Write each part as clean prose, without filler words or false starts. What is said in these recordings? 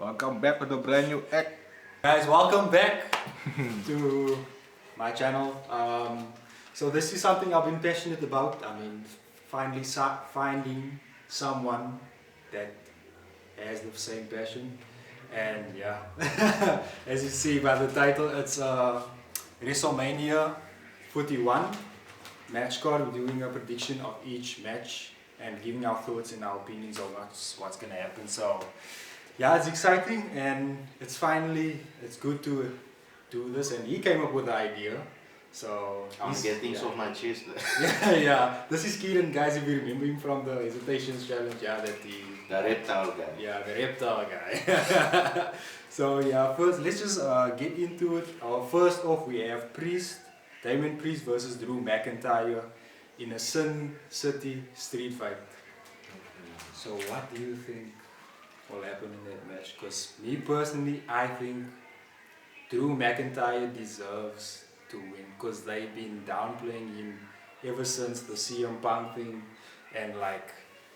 Welcome back with a brand new act. Guys, welcome back to my channel. So this is something I've been passionate about. I mean, finally finding someone that has the same passion. And yeah, as you see by the title, it's WrestleMania 41 match card. We're doing a prediction of each match and giving our thoughts and our opinions on what's gonna happen. So yeah, it's exciting and it's good to do this, and he came up with the idea. So I'm getting off my chest. yeah. This is Keanan, guys, if you remember him from the Hesitations Challenge, the reptile guy. Yeah, the reptile guy. So yeah, first let's just get into it. First off, we have Damien Priest versus Drew McIntyre in a Sin City street fight. So what do you think will happen in that match? Because me personally, I think Drew McIntyre deserves to win, because they've been downplaying him ever since the CM Punk thing, and like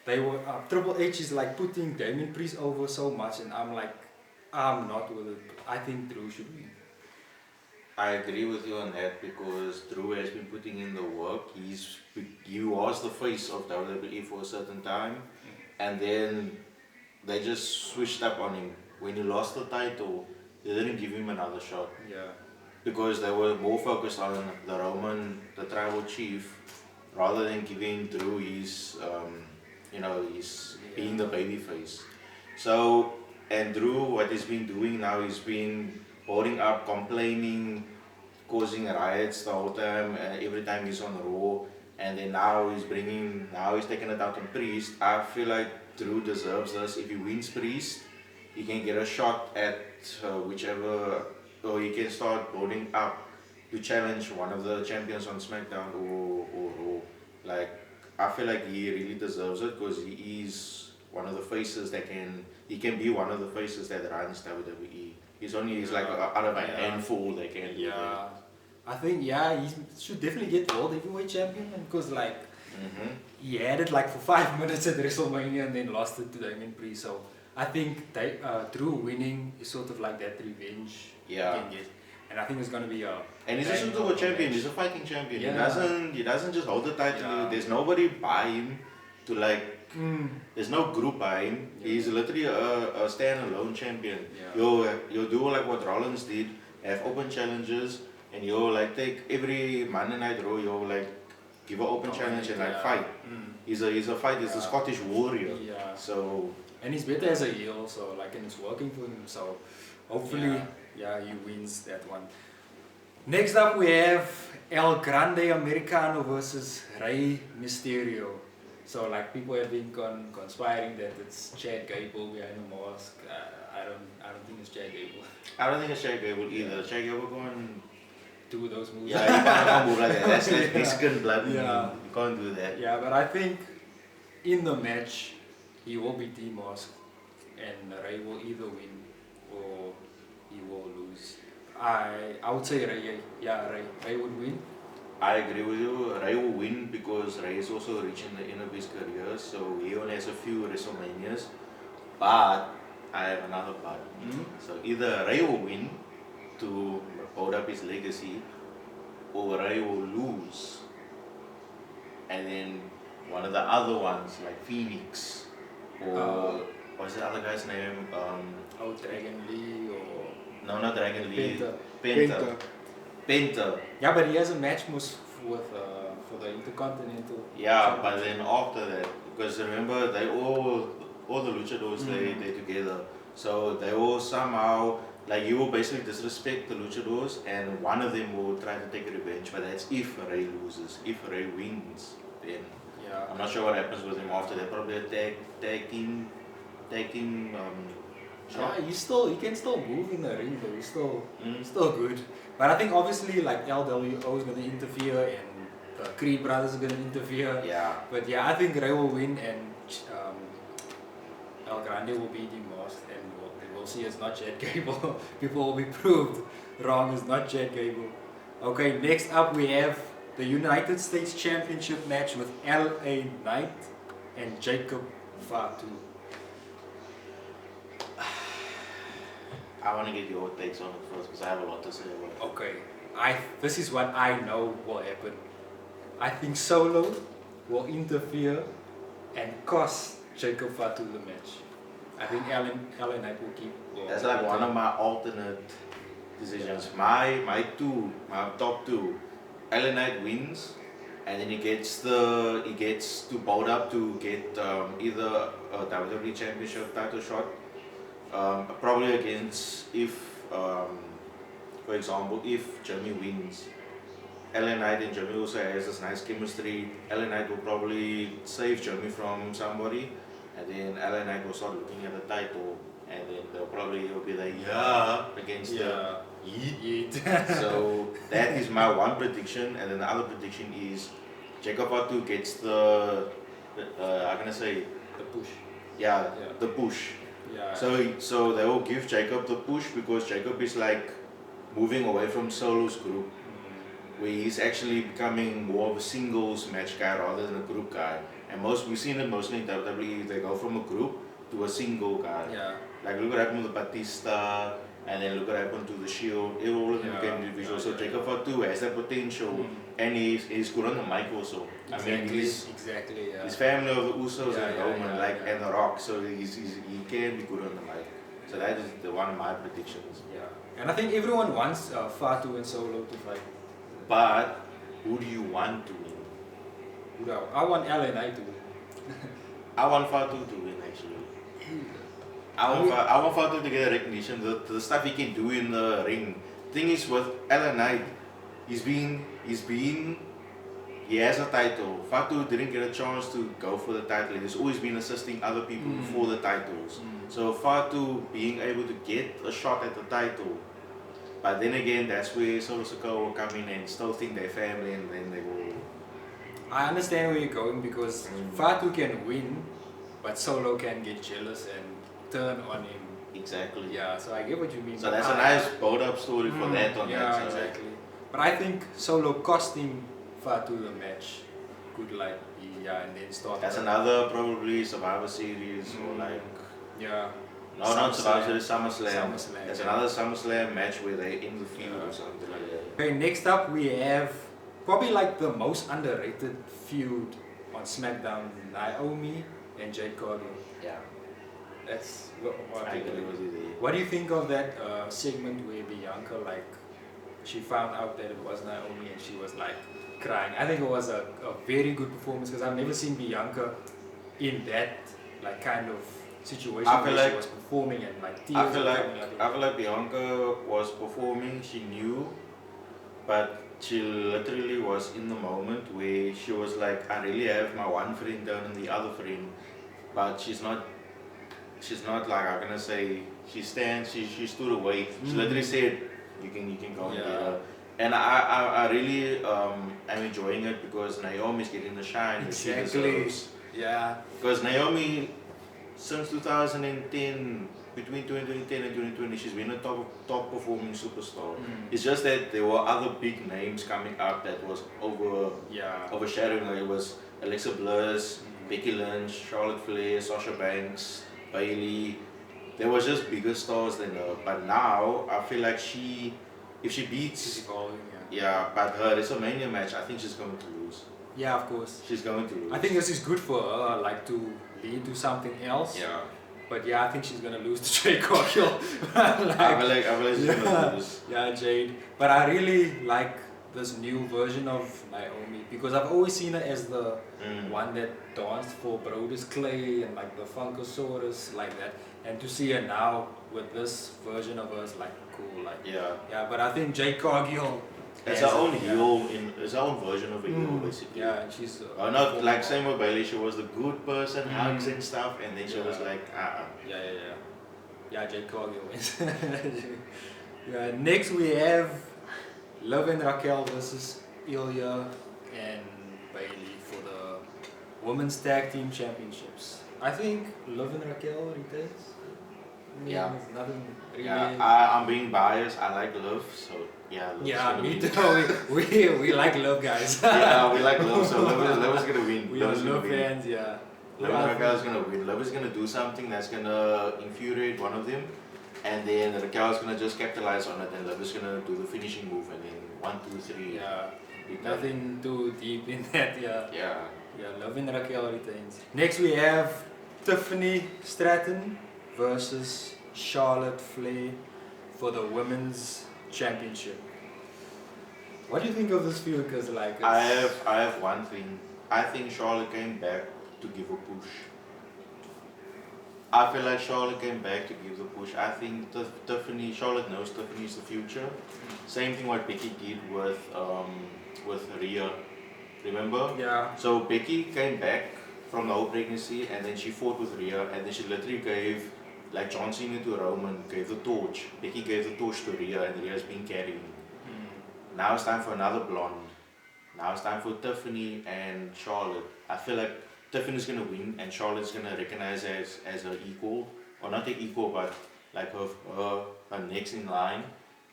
they were Triple H is like putting Damien Priest over so much, and I'm like, I'm not with it. I think Drew should win. I agree with you on that, because Drew has been putting in the work. He was the face of WWE for a certain time, and then they just switched up on him. When he lost the title, they didn't give him another shot. Yeah. Because they were more focused on the tribal chief, rather than giving Drew his, being the baby face. So, and Drew, what he's been doing now, he's been holding up, complaining, causing riots the whole time, every time he's on Raw, and then now he's taking it out on Priest. I feel like Drew deserves this. If he wins Priest, he can get a shot at whichever, or he can start building up to challenge one of the champions on SmackDown or Raw. Like, I feel like he really deserves it, because he is one of the faces that he can be one of the faces that runs WWE. He's like out of a handful that can do that. I think he should definitely get world heavyweight champion, because like he had it like for 5 minutes at WrestleMania and then lost it to Damien Priest. So I think Drew winning is sort of like that revenge he can get. And I think it's gonna be a. And he's a super champion. He's a fighting champion. Yeah. He doesn't just hold the title. Yeah. There's nobody by him to like. There's no group by him. Yeah. He's literally a stand-alone champion. Yeah. You'll do like what Rollins did. Have open challenges, and you'll like take every Monday Night Raw. You'll like give an open challenge and like fight. He's a fighter. He's a Scottish warrior. Yeah. So. And he's better as a heel. So like, and it's working for him. So hopefully. Yeah, he wins that one. Next up, we have El Grande Americano versus Rey Mysterio. So like, people have been conspiring that it's Chad Gable behind the mask. I don't think it's Chad Gable. I don't think it's Chad Gable either. Chad Gable going do those moves. Yeah, you can't move like that. That's like Mexican blood. Yeah. You can't do that. Yeah, but I think in the match he will be demasked, and Rey will either win or he will lose. I would say Rey. Yeah, Rey would win. I agree with you. Rey will win, because Rey is also reaching the end of his career, so he only has a few WrestleManias. But I have another but. So either Rey will win to hold up his legacy, or Rey will lose, and then one of the other ones like Phoenix or what's the other guy's name? Dragon Lee or. No, not Dragon Lee. Penta. Yeah, but he has a match for the Intercontinental. Yeah, but then after that, because remember, they all the luchadors, they together. So they all somehow, like, you will basically disrespect the luchadors, and one of them will try to take revenge, but that's if Rey loses. If Rey wins, then I'm not sure what happens with him after that. Probably a tag team. Yeah, he can still move in the ring though. He's still good. But I think obviously like LWO is gonna interfere, and the Creed brothers are gonna interfere. Yeah. But yeah, I think Rey will win, and El Grande will be demasked, and we'll see it's not Chad Gable. People will be proved wrong, it's not Chad Gable. Okay, next up we have the United States Championship match with LA Knight and Jacob Fatu. I want to get your takes on it first because I have a lot to say about it. Okay, this is what I know will happen. I think Solo will interfere and cost Jacob Fatu the match. I think Ellen Knight will keep. That's like one of my alternate decisions. My top two. Ellen Knight wins, and then he gets to bout up to get either a WWE Championship title shot, probably against for example, if Jimmy wins. Ellen Knight and Jimmy also has this nice chemistry. Ellen Knight will probably save Jimmy from somebody, and then Ellen Knight will start looking at the title, and then he'll be like, against the Yeet. So that is my one prediction, and then the other prediction is Jacob Fatu gets the how can I say, the push. The push. Yeah. So they will give Jacob the push because Jacob is like moving away from Solo's group, where he's actually becoming more of a singles match guy rather than a group guy. And we've seen it mostly in WWE, they go from a group to a single guy. Yeah. Like look what happened with Batista, and then look what happened to the Shield. All of them became individuals. So Jacob Fatu has that potential, and he's good on the mic also. Exactly. I mean, his family of the Usos and Roman, and The Rock, so he can be good on the mic. So that is one of my predictions. Yeah. And I think everyone wants Fatu and Solo to fight. But who do you want to win? I want Ellen Knight to win. I want Fatu to win actually. I want Fatu to get recognition. The stuff he can do in the ring. Thing is with Ellen Knight, he has a title. Fatu didn't get a chance to go for the title. He's always been assisting other people for the titles. So Fatu being able to get a shot at the title. But then again, that's where Solo Sikoa will come in and still think they're family, and then they will. I understand where you're going because Fatu can win, but Solo can get jealous and turn on him. Exactly. Yeah, so I get what you mean. So that's a nice build-up story for that on that side. Exactly. But I think Solo costing Fatu the match could and then start. That's another probably Survivor Series or like. Yeah. No, not Survivor Series, SummerSlam. SummerSlam. That's another SummerSlam match where they in the field or something like that. Okay, next up we have probably like the most underrated feud on SmackDown, Naomi and Jade Cargill. Yeah. That's what I agree with you there. What do you think of that segment where Bianca she found out that it was Naomi and she was like crying? I think it was a very good performance because I've never seen Bianca in that kind of situation where she was performing and tears. I feel like Bianca was performing. She knew, but she literally was in the moment where she was like, I really have my one friend down and the other friend, but she's not like, I'm gonna say, she stood away. She literally said, you can go and get her. And I really am enjoying it because Naomi's getting the shine that she deserves. Yeah. Because Naomi, since 2010, between 2010 and 2020, she's been a top performing superstar. It's just that there were other big names coming up that was overshadowing her. It was Alexa Bliss, Becky Lynch, Charlotte Flair, Sasha Banks, Bayley. There was just bigger stars than her. But now I feel like if she beats, She's evolving. but her WrestleMania match, I think she's going to lose. Yeah, of course. She's going to lose. I think this is good for her, to lead to something else. Yeah. But I think she's gonna lose to Jade Cargill. I feel like she's gonna lose. Yeah, Jade. But I really like this new version of Naomi because I've always seen her as the one that danced for Brodus Clay and the Funkosaurus like that. And to see her now with this version of her is cool. Yeah, but I think Jade Cargill. It's her own heel, it's her own version of a heel basically. Yeah, and she's. Not like same with Bayley, she was the good person, hugs and stuff, and then she was like, Yeah, Jade Cargill wins. Next we have Liv and Raquel versus Ilya and Bayley for the Women's Tag Team Championships. I think Liv and Raquel retains. Yeah. There's nothing really. Yeah, I'm being biased. I like Liv, so Liv's yeah, me too. we like Liv, guys. Yeah, we like Liv, so Liv is gonna win. We are Liv fans, yeah. Liv and Raquel is gonna win. Liv is gonna do something that's gonna infuriate one of them, And then Raquel's gonna just capitalize on it, and Lyra's gonna do the finishing move, and then 1, 2, 3. Yeah, be done. nothing too deep in that, yeah. Yeah. Yeah, Love and Raquel retains. Next we have Tiffany Stratton versus Charlotte Flair for the Women's Championship. What do you think of this feud? Because like I have one thing. I think Charlotte came back to give a push. I feel like Charlotte came back to give the push. I think Charlotte knows Tiffany's the future. Same thing what Becky did with Rhea. Remember? Yeah. So Becky came back from the whole pregnancy, and then she fought with Rhea, and then she literally gave, like John Cena to Roman, gave the torch. Becky gave the torch to Rhea, and Rhea's been carrying. Now it's time for another blonde. Now it's time for Tiffany and Charlotte. I feel like Tiffany's gonna win, and Charlotte's gonna recognize her as her equal, or not her equal, but like her next in line.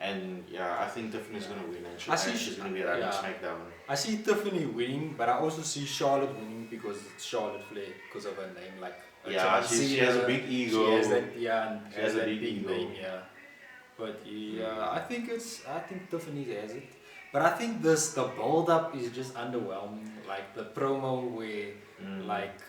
And yeah, I think Tiffany's gonna win, and she's gonna be running SmackDown. I see Tiffany winning, but I also see Charlotte winning because it's Charlotte Flair, because of her name. Like she has a big ego. She has that, yeah, she has a big ego. name, yeah. But yeah, I think Tiffany has it. But I think the build up is just underwhelming. Like the promo where like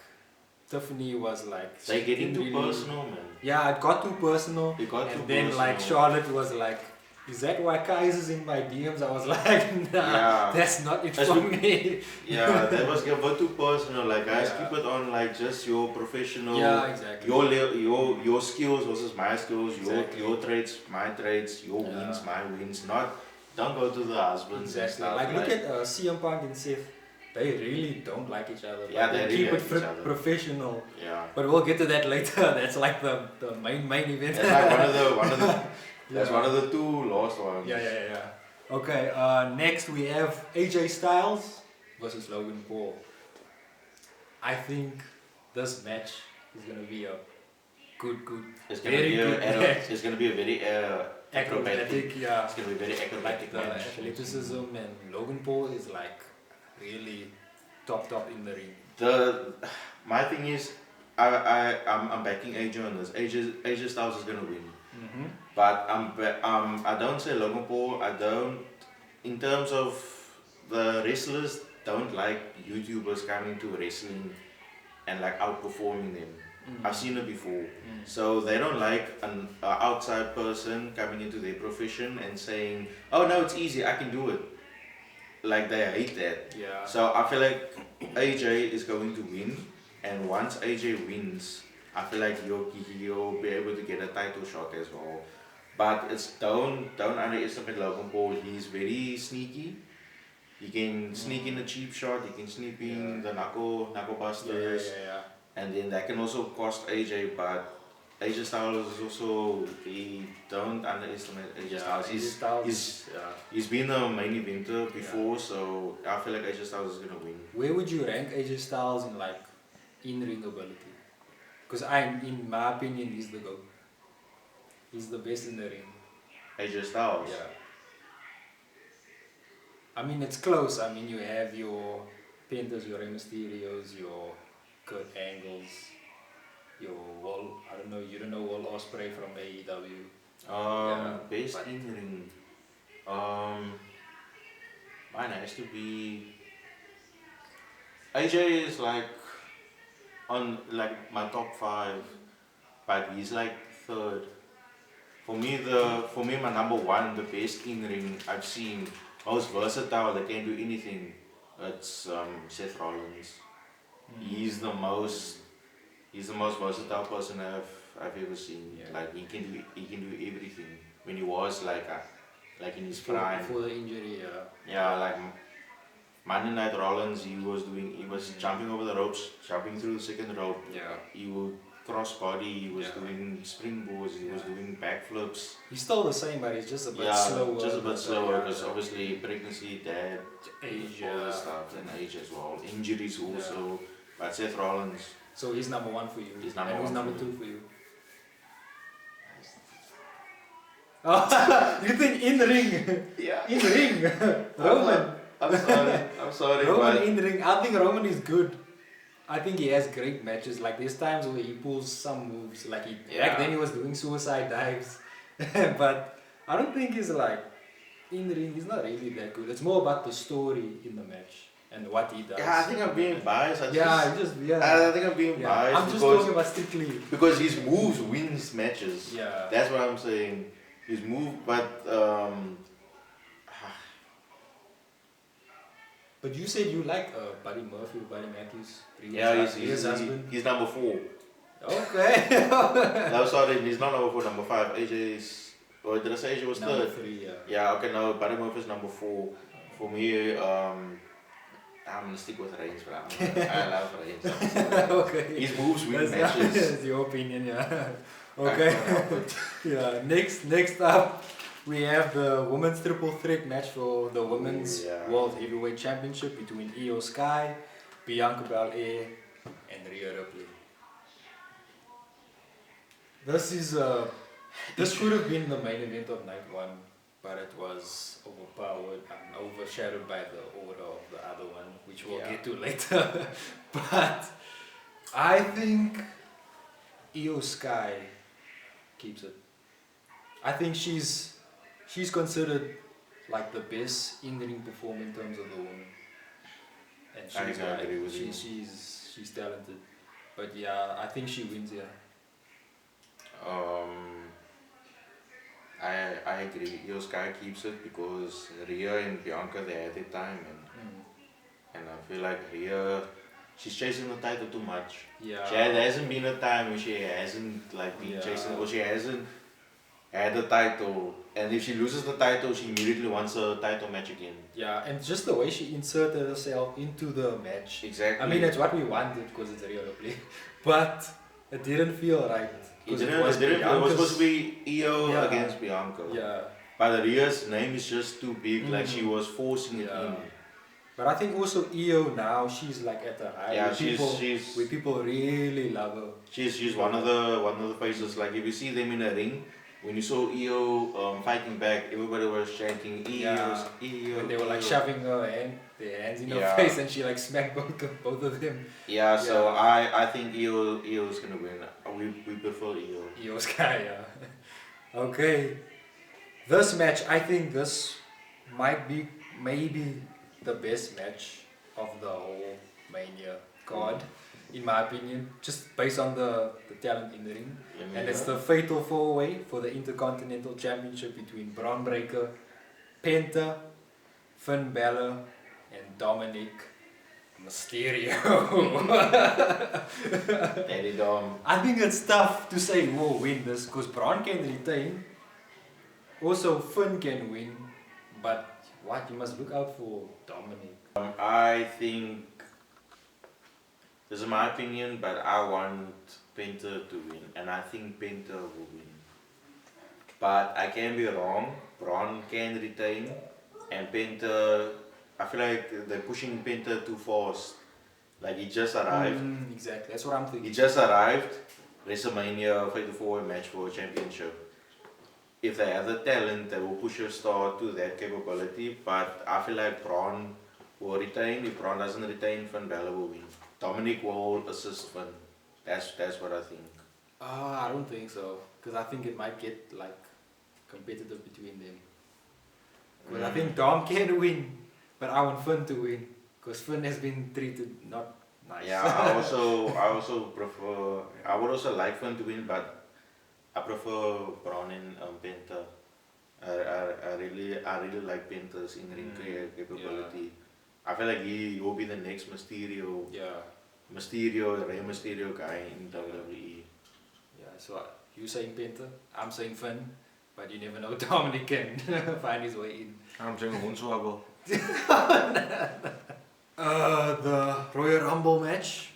Tiffany was like they getting too personal, man. Yeah, it got too personal. It got and too then personal. like Charlotte was like, is that why Kaiser's in my DMs? I was like, nah, that's not it for me. Yeah, that was a bit too personal. Like, guys, keep it on like just your professional. Yeah, exactly. Your skills versus my skills. Your traits, my traits. Your wins, my wins. Don't go to the husbands. Exactly. Like look at CM Punk and Seth. They really don't like each other. Yeah, like, they keep really it like each other. professional. Yeah. But we'll get to that later. That's like the main event. That's like one of the. That's one of the two last ones. Yeah. Okay, next we have AJ Styles versus Logan Paul. I think this match is gonna be a good. It's gonna be it's gonna be a very acrobatic. Yeah. It's gonna be very acrobatic The match. athleticism, and Logan Paul is like really top in the ring. My thing is, I'm backing AJ on this. AJ Styles is gonna win. But I don't say Logan Paul. I don't. In terms of the wrestlers, don't like YouTubers coming to wrestling and like outperforming them. I've seen it before. So they don't like an outside person coming into their profession and saying, "Oh no, it's easy. I can do it." Like they hate that. Yeah. So I feel like AJ is going to win, and once AJ wins, I feel like he'll be able to get a title shot as well. But don't underestimate Logan Paul. He's very sneaky. He can sneak in a cheap shot. He can sneak in the knuckle busters. Yeah. And then that can also cost AJ. But AJ Styles is also, don't underestimate AJ Styles. He's been a main eventer before, so I feel like AJ Styles is gonna win. Where would you rank AJ Styles in like in-ring ability? Because in my opinion, he's the GOAT. He's the best in the ring. AJ Styles? Yeah. I mean, it's close. I mean, you have your Pentas, your Mysterios, your Kurt Angles, your Wall, you don't know Wall Ospreay from AEW. Best in ring. Mine has to be. AJ is like on like my top 5, but he's like 3rd. For me, my number 1, the best in ring I've seen, most versatile, that can do anything. It's Seth Rollins. He's the most versatile person I've ever seen. Yeah. Like he can do everything. When he was like in his prime. Before the injury, Yeah, like Monday Night Rollins, he was jumping over the ropes, jumping through the second rope. Yeah. He would cross body, he was doing springboards, he was doing backflips. He's still the same, but he's just a bit slower. Just a bit slower because obviously pregnancy, dad, age, all that stuff, and age as well. Injuries also. But Seth Rollins. So he's number 1 for you. He's number and who's 1 number for 2 for you? Oh, you think in the ring? Yeah. In the ring. Roman. I'm sorry. Roman but in the ring. I think Roman is good. I think he has great matches. Like there's times where he pulls some moves. Like back then he was doing suicide dives. But I don't think he's like in the ring. He's not really that good. It's more about the story in the match and what he does. Yeah, I think I'm being biased. I think I'm being yeah. biased I'm just talking about strictly. because his moves wins matches. Yeah. That's what I'm saying. His move, but But you said you like Buddy Murphy, Buddy Matthews. yeah, his husband. he's number 4. Okay. No, sorry, he's not number 4, number 5. AJ is, or did I say AJ was Number 3rd? 3, yeah. Yeah, okay, no, Buddy Murphy is number 4. For me, I'm gonna stick with Reigns, but I love Reigns. Okay. His moves win matches. That's your opinion, yeah. Okay. Yeah. Next up, we have the women's triple threat match for the women's World Heavyweight Championship between Io Sky, Bianca Belair, and Rhea Ripley. This could have been the main event of night 1, but it was overpowered and overshadowed by the order of the other one, which we'll get to later. But I think Io Sky keeps it. I think she's considered like the best in-ring performer in terms of the woman, and she's talented. But yeah, I think she wins here. I agree. Io Sky keeps it because Rhea and Bianca, they had their time, and I feel like Rhea, she's chasing the title too much. Yeah. There hasn't been a time where she hasn't like been chasing, or she hasn't had the title, and if she loses the title, she immediately wants a title match again. Yeah, and just the way she inserted herself into the match. Exactly. I mean, it's what we wanted because it's Rhea Ripley, but it didn't feel right. It was supposed to be Io against Bianca. Yeah. But Rhea's name is just too big, like she was forcing it in. But I think also Io now, she's like at the high. Yeah, where people really love her. She's one of the faces. Like if you see them in a ring, when you saw Io fighting back, everybody was chanting Io. When they were like shoving their hands in her face, and she like smacked both of them. Yeah, so I think Io's gonna win. We prefer Io. Io Sky, yeah. Okay. This match, I think this might be maybe the best match of the whole Mania card, in my opinion, just based on the talent in the ring. And it's the Fatal 4-Way for the Intercontinental Championship between Bron Breakker, Penta, Finn Balor, and Dominic Mysterio. Daddy Dom. I think it's tough to say who will win this because Bron can retain. Also, Finn can win, but what you must look out for Dominic. I think this is my opinion, but I want Penta to win, and I think Penta will win. But I can be wrong. Bron can retain, and Penta, I feel like they're pushing Penta too fast. Like he just arrived. Exactly, that's what I'm thinking. He just arrived. WrestleMania, Fatal 4-Way match for a championship. If they have the talent, they will push a star to that capability. But I feel like Bron will retain. If Bron doesn't retain, Finn Balor will win. Dominic will assist Finn. That's what I think. I don't think so, because I think it might get like competitive between them. Because I think Dom can win, but I want Finn to win, because Finn has been treated not nice. Yeah, I also prefer. I would also like Finn to win, but I prefer Bron and Penta. I really like Penta's in-ring capability. I feel like he will be the next Mysterio. Yeah. Rey Mysterio guy in WWE. Yeah, so you saying Penta, I'm saying Finn, but you never know, Dominic can find his way in. I'm saying Hornswoggle. The Royal Rumble match,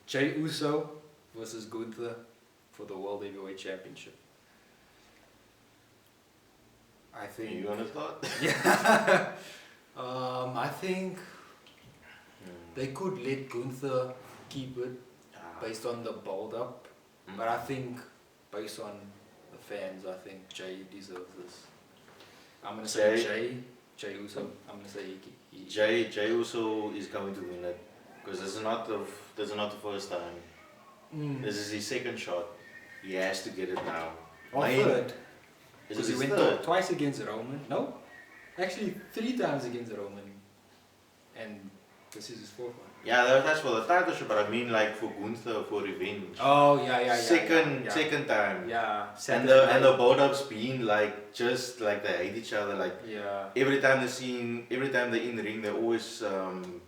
Jey Uso versus Gunther for the World Heavyweight Championship. I think. You wanna start? Yeah. I think they could let Gunther keep it based on the build up, but I think based on the fans, I think Jey deserves this. I'm gonna say Jey Uso. I'm gonna say he Jey Uso is going to win it because this is not the first time. This is his second shot. He has to get it now. Third. Is Because it he his went third? twice against Roman. No, actually 3 times against Roman, and this is his 4th one. Yeah, that's for the title shot, but I mean like for Gunther for revenge. Oh yeah. Second time. Yeah. And the build-up's been like just like they hate each other. Like Yeah. every time they're in the ring, they're always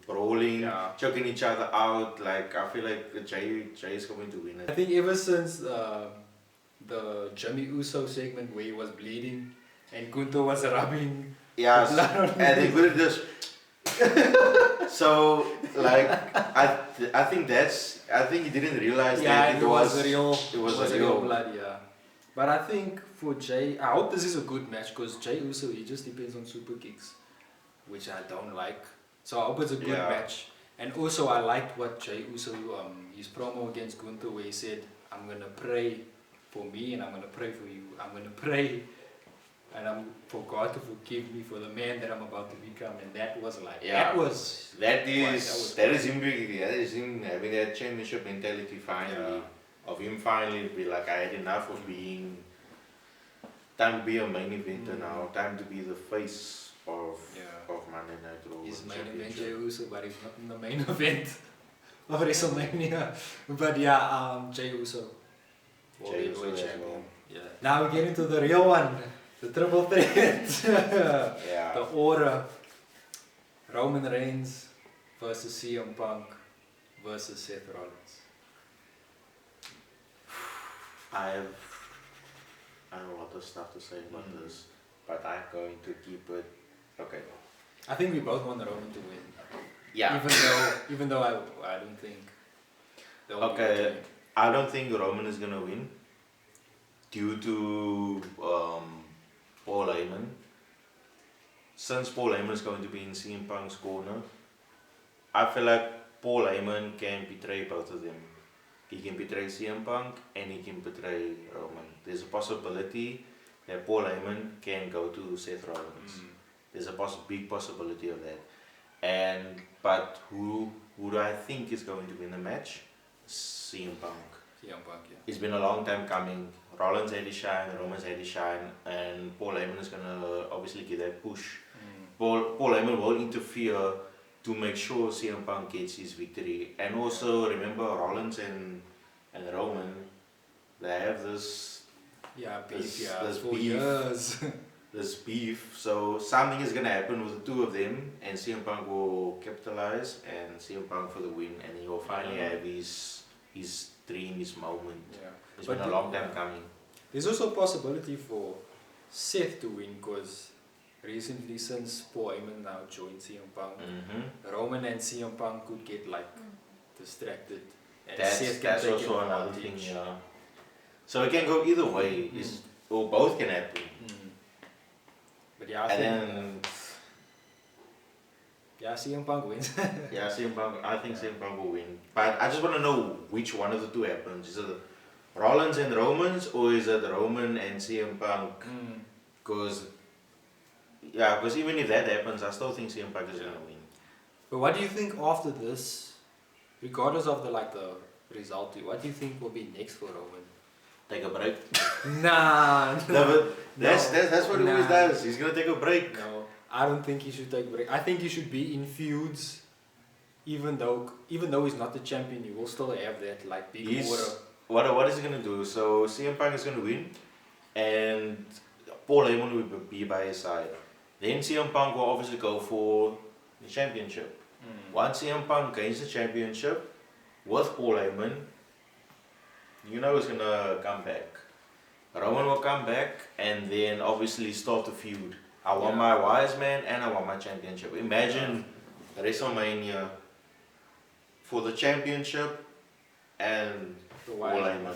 brawling, Yeah. choking each other out. Like I feel like Jey is going to win I it. think ever since the Jey Uso segment where he was bleeding and Gunther was rubbing Yeah, the blood on and they put it this. So like I think he didn't realize that it was real real. blood, yeah. But I think for Jey, I hope this is a good match because Jey Uso, he just depends on super kicks, which I don't like. So I hope it's a good match. And also I liked what Jey Uso, his promo against Gunther where he said, I'm going to pray for me and I'm going to pray for you. I'm going to pray and I'm for God to forgive me for the man that I'm about to become. And that was like, that is him having that championship mentality finally. Of him finally be like, I had enough of being, time to be a main eventer now, time to be the face of Monday Night Raw. He's main event Jey Uso, but he's not in the main event of WrestleMania. But Jey Uso. Jey Uso as champion. well. Yeah. Now we get into the real one, the triple threat. The order. Roman Reigns versus CM Punk versus Seth Rollins. I have a lot of stuff to say about this, but I'm going to keep it. Okay. I think we both want Roman to win. Yeah. Even though I don't think. Okay. I don't think Roman is gonna win due to Paul Heyman. Since Paul Heyman is going to be in CM Punk's corner, I feel like Paul Heyman can betray both of them. He can betray CM Punk and he can betray Roman. There's a possibility that Paul Heyman can go to Seth Rollins. There's a big possibility of that. But who do I think is going to win the match? CM Punk. CM Punk, yeah. It's been a long time coming. Rollins had his shine, Roman's had his shine, and Paul Heyman is gonna obviously give that push. Paul Heyman will interfere to make sure CM Punk gets his victory. And also remember Rollins and Roman, they have this beef, this for beef. years. This beef. So something is gonna happen with the two of them, and CM Punk will capitalize and CM Punk for the win, and he will finally have his dream, his moment. Yeah. It's been a long time coming. There's also a possibility for Seth to win because recently since Paul Heyman now joined CM Punk, Roman and CM Punk could get distracted. And Seth can that's take also another advantage. thing, yeah. So it can go either way, or both can happen. But I think CM Punk wins. CM Punk, I think CM Punk will win. But I just want to know which one of the two happens. Is it Rollins and Romans, or is it Roman and CM Punk? Because even if that happens, I still think CM Punk is going to win. But what do you think after this, regardless of the result, what do you think will be next for Roman? Take a break. Nah. No, but that's what he always does. He's going to take a break. No, I don't think he should take a break. I think he should be in feuds, even though he's not the champion, he will still have that big order. What is he going to do? So CM Punk is going to win, and Paul Heyman will be by his side. Then CM Punk will obviously go for the championship. Once CM Punk gains the championship with Paul Heyman, he's going to come back. Roman will come back and then obviously start the feud. I want my wise man and I want my championship. Imagine WrestleMania for the championship and Paul Heyman.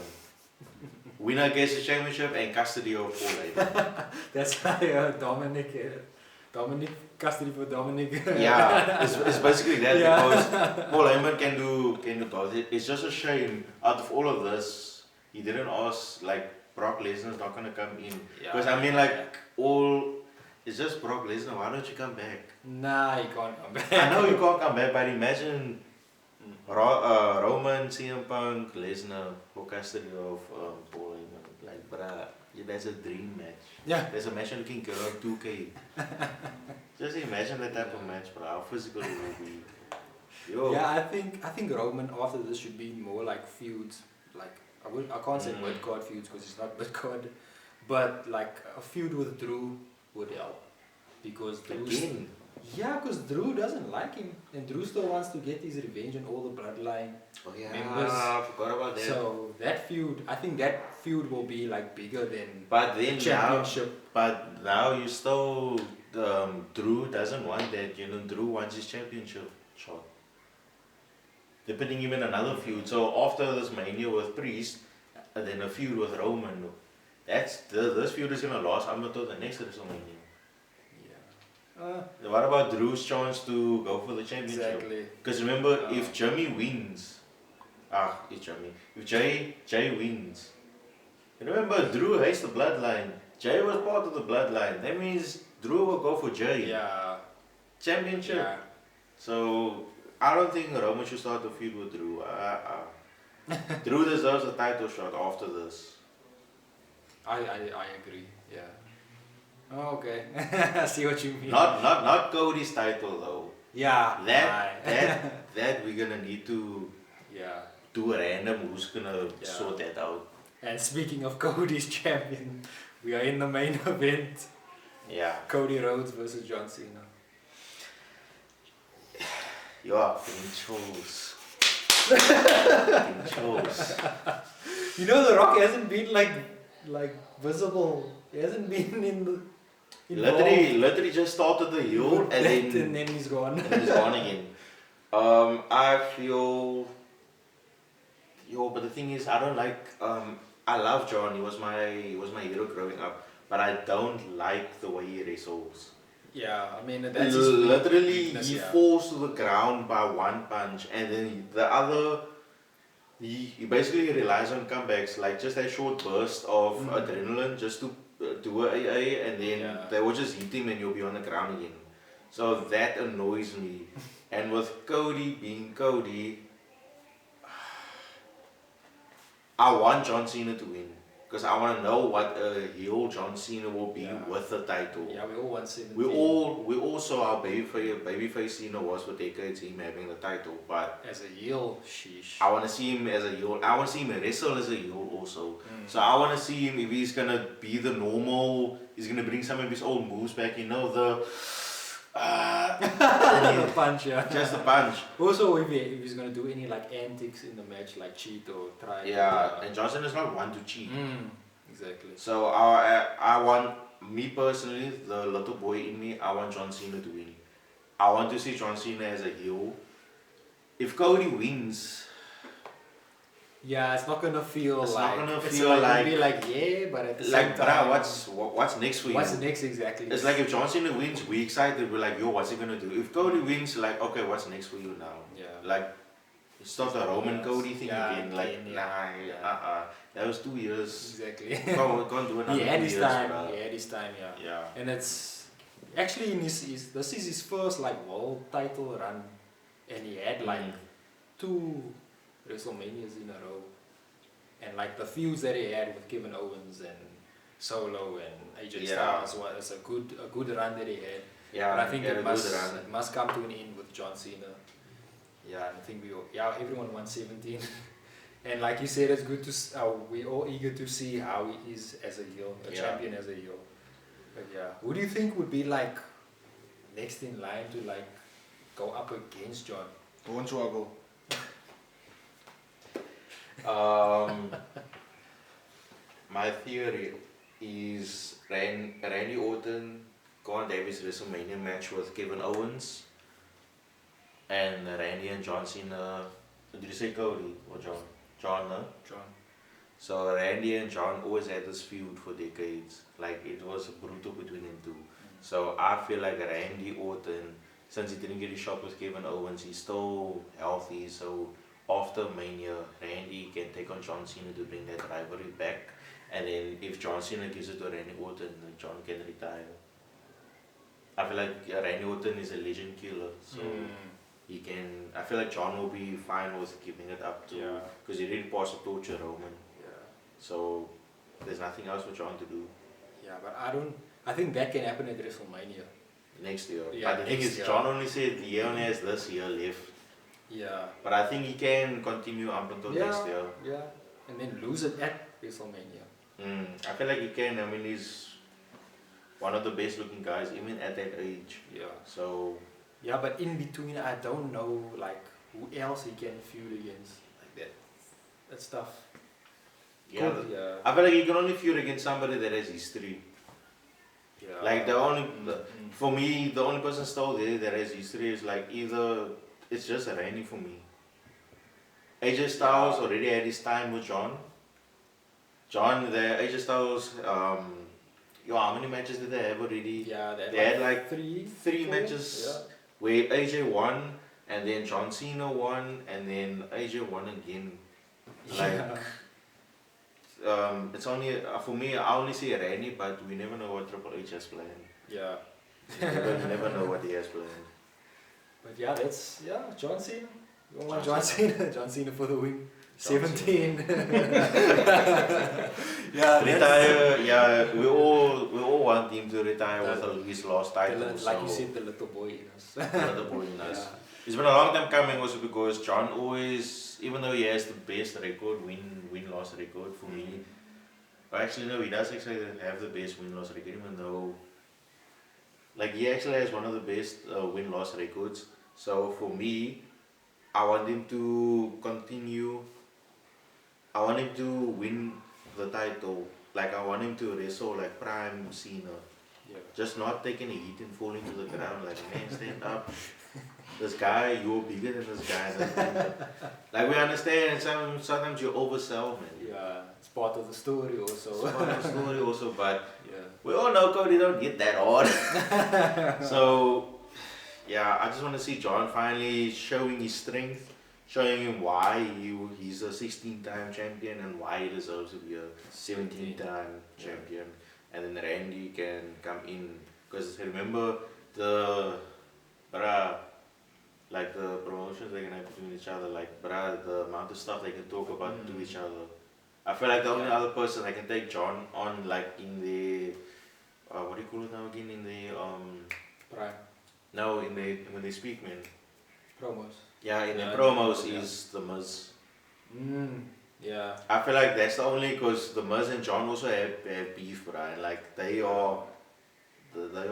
Winner gets the championship and custody of Paul Heyman. That's why Dominic custody for Dominic. It's basically that because Paul Heyman can do both. It's just a shame out of all of this, he didn't ask Brock Lesnar's not gonna come in. Because it's just Brock Lesnar. Why don't you come back? Nah, he can't come back. I know you can't come back, but imagine Roman, CM Punk, Lesnar for custody of Paul Heyman. Like, bruh, yeah, that's a dream match. Yeah. There's a match on King Girl on 2K. Just imagine that type of match, bro. How physical it will be. Yo. Yeah, I think Roman after this should be more like feuds. Like I can't say mid-card feuds because it's not mid-card, but like a feud with Drew would help because Again. Yeah, because Drew doesn't like him, and Drew still wants to get his revenge on all the bloodline members. I forgot about that. So that feud, I think that feud will be like bigger than But then the championship. but now you still, Drew doesn't want that. You know, Drew wants his championship shot. They're putting him in another feud. So after this Mania with Priest, and then a feud with Roman, this feud is gonna last up until the next WrestleMania. What about Drew's chance to go for the championship? Exactly. Because remember, if Jimmy wins, if Jey wins, remember Drew hates the bloodline. Jey was part of the bloodline. That means Drew will go for Jey. Yeah. Championship. Yeah. So I don't think Roman should start the feud with Drew. Drew deserves a title shot after this. I agree. Yeah. Oh, okay. I see what you mean. Not Cody's title though. Yeah. That we're gonna need to do a random who's gonna sort that out. And speaking of Cody's champion, we are in the main event. Yeah. Cody Rhodes versus John Cena. Yeah, chose. You know, The Rock hasn't been like visible. He hasn't been in the. Literally just started the heel and then he's gone. And he's gone again. I feel. But the thing is, I don't like. I love John. He was my hero growing up, but I don't like the way he wrestles. Yeah, I mean that's literally weakness, he falls to the ground by one punch, and then the other. He basically relies on comebacks, like just that short burst of adrenaline, just to do a AA, and then they will just hit him and you'll be on the ground again. So that annoys me. And with Cody being Cody, I want John Cena to win. Because I want to know what a heel John Cena will be with the title. Yeah, we all want Cena. We all saw how babyface Cena was for decades, him having the title. But as a heel, sheesh. I want to see him as a heel. I want to see him wrestle as a heel also. So I want to see him if he's gonna be the normal. He's gonna bring some of his old moves back. You know the. The punch, yeah. Just the punch. Also, if he's gonna do any like antics in the match, like cheat or try. Yeah, and Johnson is not one to cheat. Exactly. So I want, me personally, the little boy in me, I want John Cena to win. I want to see John Cena as a heel. If Cody wins, yeah, it's not gonna feel it's like. Not gonna it's feel like. like Be like yeah, but at the like, same time, what's next for you? What's next exactly? It's like if John Cena wins, we excited. We're like, yo, what's he gonna do? If Cody wins, like, okay, what's next for you now? Yeah. Like, it's not a Roman Cody thing again. Like, yeah. That was 2 years. Exactly. Can't do another 2 years. He had his time. Bro. He had his time. Yeah. Yeah. And it's actually this is his first like world title run, and he had like 2 WrestleManias in a row. And like the feuds that he had with Kevin Owens and Solo and AJ Styles was a good run that he had. Yeah, and I think it must come to an end with John Cena. Yeah, and I think everyone wants 17. And like you said, it's good to we're all eager to see how he is as a heel, a champion as a heel. But yeah, who do you think would be like next in line to like go up against John? Don't struggle. My theory is Randy Orton gonna have his WrestleMania match with Kevin Owens, and Randy and John Cena. Did you say Cody or John? John, no? John. So Randy and John always had this feud for decades. Like it was brutal between them two. So I feel like Randy Orton, since he didn't get his shot with Kevin Owens, he's still healthy. So after Mania, Randy can take on John Cena to bring that rivalry back. And then if John Cena gives it to Randy Orton, then John can retire. I feel like Randy Orton is a legend killer. So he can. I feel like John will be fine with giving it up to, Yeah. because he didn't pass the torch to Roman. Yeah. So there's nothing else for John to do Yeah, but I think that can happen at WrestleMania. next year. Yeah, But the thing next is, year. John only said he only has this year left. Yeah. But I think he can continue up until next year. Yeah. And then lose it at WrestleMania. I feel like he can. I mean, he's one of the best looking guys, even at that age. Yeah. So Yeah, but in between, I don't know like who else he can feud against like that. That's tough. yeah, Cool, yeah. I feel like he can only feud against somebody that has history. Yeah. Like for me, the only person still there that has history is like either it's just Randy for me. AJ Styles already had his time with John. AJ Styles, how many matches did they have already? Yeah, They had like three four matches. where AJ won, and then John Cena won, and then AJ won again. Like, it's only for me. I only see Randy, but we never know what Triple H has planned. Yeah. You never know what he has planned. But yeah, that's John Cena. You don't want John John Cena? John Cena for the win. John 17. Retire. Yeah, we all want him to retire with his last title. Like you said, the little boy in us. Another boy in us. Yeah. It's been a long time coming also because John always, even though he has the best record, win-loss record for me. Actually no, he does actually have the best win-loss record, even though like he actually has one of the best win-loss records. So for me, I want him to continue. I want him to win the title. Like I want him to wrestle like prime Cena. Yeah. Just not taking a hit and falling to the ground like, man, stand up. This guy, you're bigger than this guy. Like we understand, and sometimes you oversell, man. Yeah, it's part of the story also. It's part of the story also, but Yeah. we all know Cody don't get that hard. So, yeah, I just want to see John finally showing his strength, showing him why he's a 16-time champion and why he deserves to be a 17-time champion. And then Randy can come in, because remember like the promotions they can have between each other, like the amount of stuff they can talk about to each other. I feel like the only other person that can take John on, like in the what do you call it now again, in the Prime. no, in the when they speak, man. Promos. Yeah, in the Yeah, promos yeah. is the Miz. Yeah. I feel like that's the only, because the Miz and John also have beef, right? Like they are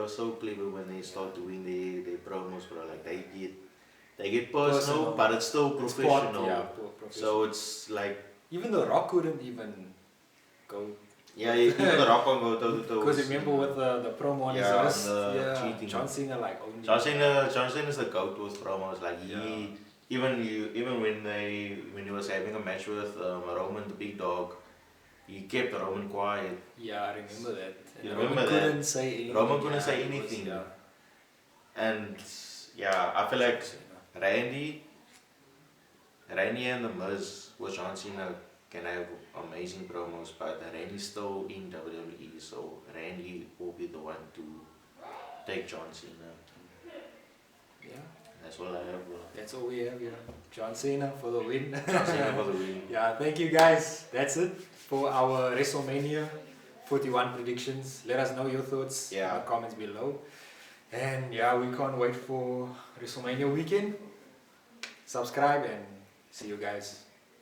so clever when they start doing their promos, bro. Like they get personal, but it's still professional. Professional. So it's like, Even The Rock couldn't even go. yeah, even the Rock on go toe to toe. Because remember with the promo on his Yeah, wrist? the cheating. John Cena like only. John Cena is the goat with promos. Like even when he was having a match with Roman the Big Dog, he kept Roman quiet. Yeah, I remember that. And You Roman remember that? couldn't say anything. Roman couldn't say it was- anything. yeah. And yeah, I feel like Randy and the Miz with John Cena can have amazing promos, but Randy's still in WWE, so Randy will be the one to take John Cena. Yeah. That's all I have, bro. That's all we have, John Cena for the win. John Cena for the win. Yeah, thank you guys. That's it for our WrestleMania 41 predictions. Let us know your thoughts in the comments below. And yeah, we can't wait for WrestleMania weekend. Subscribe and see you guys